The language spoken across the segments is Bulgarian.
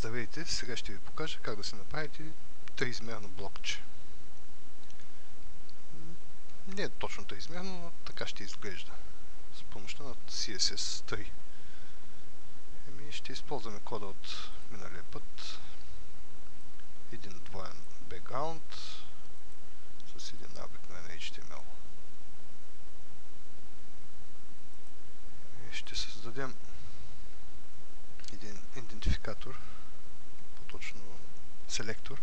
Здравейте, сега ще ви покажа как да си направите триизмерно блокче. Не е точно триизмерно, но така ще изглежда с помощта на CSS3. Ще използваме кода от миналия път. Един двоен бекграунд с един обикновен HTML. Ще създадем един идентификатор, по-точно селектор.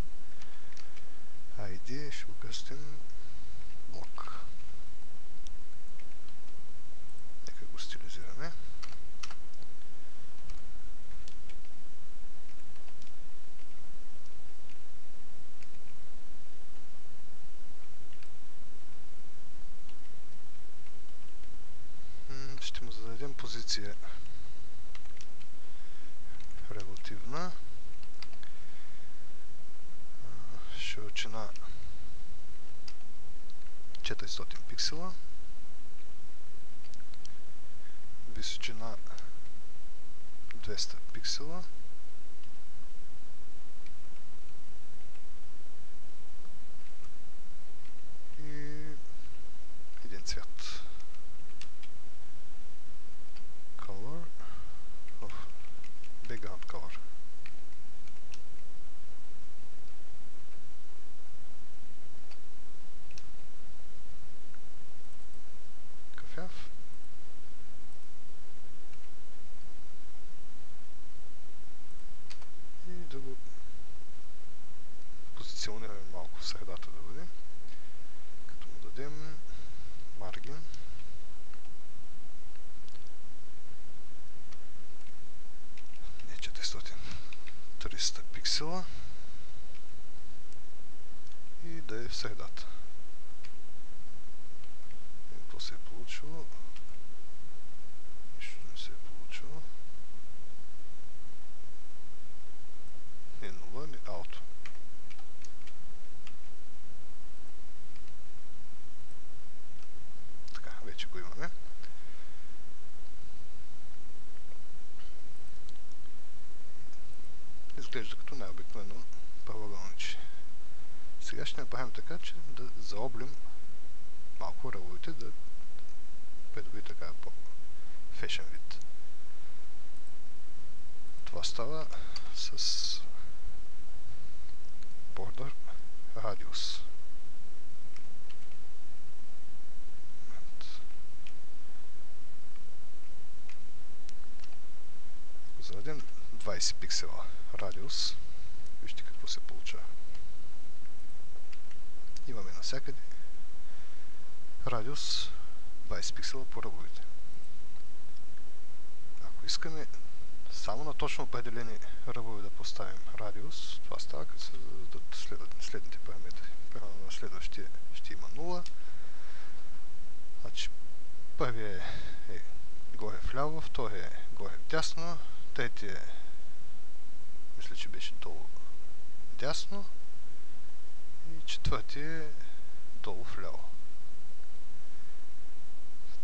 ID ще го кръстим блок. Нека го стилизираме. Ще му зададем позиция релативна, широчина 400 пиксела, височина 200 пиксела и един цвят. Color of background color. Кафяв. И да го позиционираме малко в средата да бъде, като му дадем маргин. Не 400, 300 пиксела и да е в средата. Какво се е получило? Нищо не се е получило. Не 0, ами ауто. Така, вече го имаме. Изглежда като най-обикновено правоъгълниче. Сега ще направим така, че да заоблим малко ръловите, да придоби така по-фешен вид. Това става с border radius. Ако зададем 20 пиксела радиус, вижте какво се получава. Имаме навсякъде радиус 20 пиксела по ръбовете. Ако искаме само на точно определени ръбове да поставим радиус, това става като се зададат следните параметри. Примерно на следващия ще има 0. Значи първият е горе вляво, вторият е горе вдясно, третият е, мисля, че беше долу вдясно и четвъртият е долу вляво.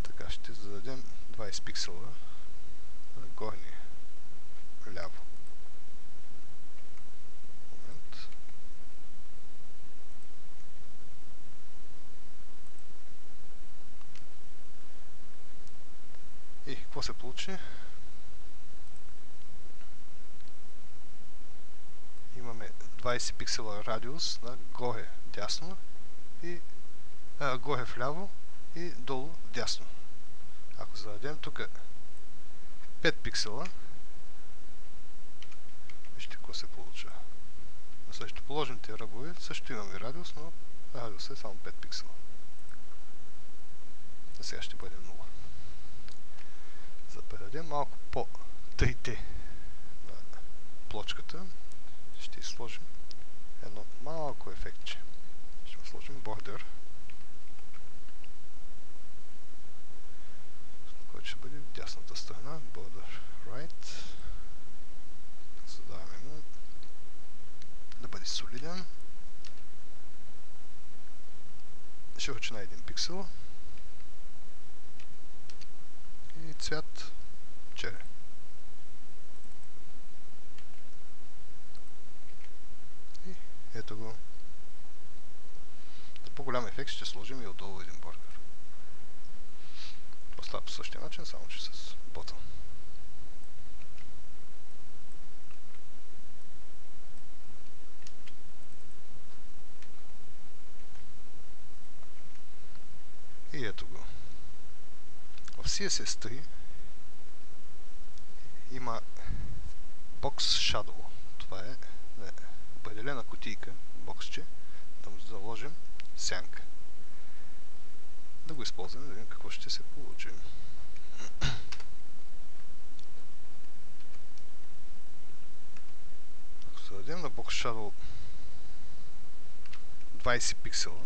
Така ще зададем 20 пиксела на горния ляво. Момент. И какво се получи? Имаме 20 пиксела радиус на горе дясно и горе вляво и долу дясно. Ако зададем тук 5 пиксела, вижте какво се получава. На също положените ръбове също имаме радиус, но радиусът е само 5 пиксела. А сега ще бъде 0. За да предадем малко по-3D на плочката, ще сложим едно малко ефектче. Ще му сложим border, който ще бъде в дясната страна, border right. Задаваме му да бъде солиден. Широчина 1 пиксел и цвят черен. Ето го. За по-голям ефект ще сложим и отдолу един бордер. Това става по същия начин, само че с ботън. И ето го. В CSS3 има Box Shadow. Това е определена кутийка, боксче, да му заложим сянка. Да го използваме, да видим какво ще се получи. Ако се дадем на Box Shadow 20 пиксела,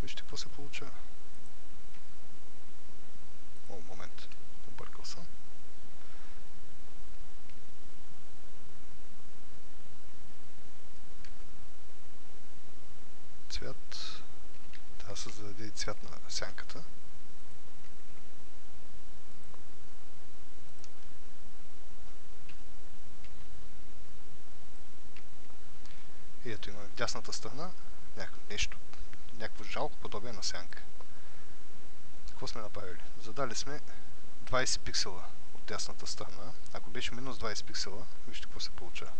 вижте какво се получава. О, момент, объркал съм. Цвят. Трябва да се зададе и цвят на сянката. И ето имаме в дясната страна някакво жалко подобие на сянка. Какво сме направили? Задали сме 20 пиксела от дясната страна. Ако беше минус 20 пиксела, вижте какво се получава.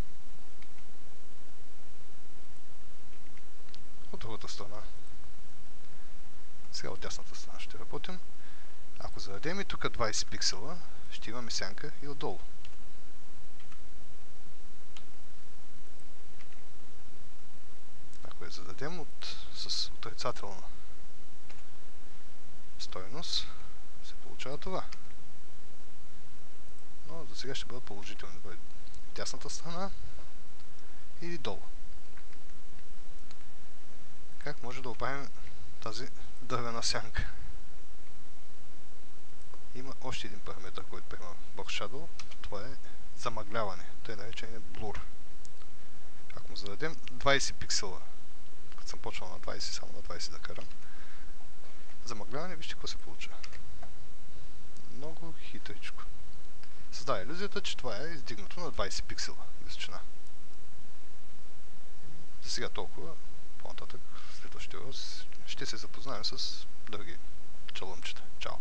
От другата страна. Сега от дясната страна ще работим. Ако зададем и тук 20 пиксела, ще имаме сянка и отдолу. Ако я зададем с отрицателна стойност, се получава това. Но за сега ще бъде положително. Да бъде дясната страна или долу. Как може да оправим тази дървена сянка? Има още един параметр, който приема Box Shadow. Това е замъгляване. Той е наречен Blur. Ако му зададем 20 пиксела, като съм почнал на 20, само на 20 да карам, замъгляване, вижте какво се получава. Много хитричко. Създава илюзията, че това е издигнато на 20 пиксела височина. За сега толкова. По-нататък, следващия раз ще се запознаем с други чалъмчета. Чао!